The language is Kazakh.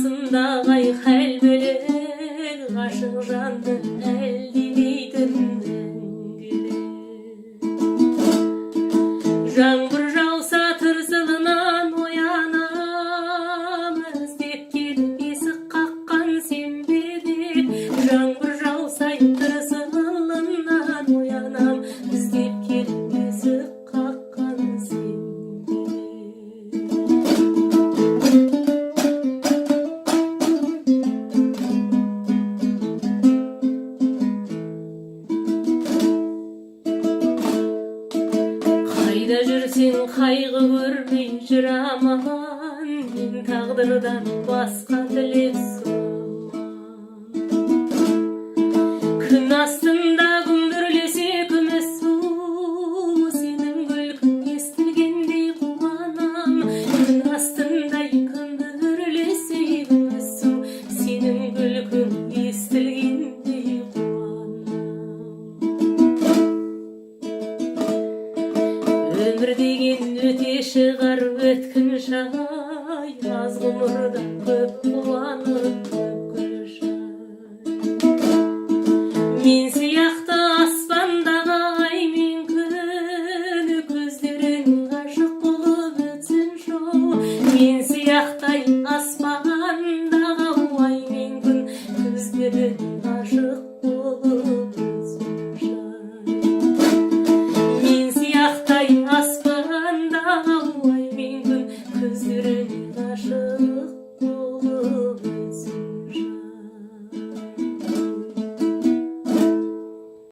арасында айқай бөлек, ғашық жанды әлдилейтін мәңгілік. Жаңбыр жауса тырсылынан оянам, іздеп келіп есік қаққан сен бе деп. Жаңбыр жауса тырсылынан оянам, іздеп келіп есік қаққан сен бе деп. Қайда жүрсең қайғы көрмей жүр аман, мен тағдырдан басқа тілек сұраман. Күн астында күмбірлесе күміс су, сенің күлкің естілгендей қуанам. Күн астында күмбірлесе күміс су, сенің күлкің естілгендей қуанам. Өмір деген өте шығар өткінші ай, аз ғұмырда көп қуанып көп гүл жай. Мен сияқты аспандағы ай мен күн, көздерің ғашық болып өтсін шоу. Мен сияқты аспандағы ай мен күн, көздерің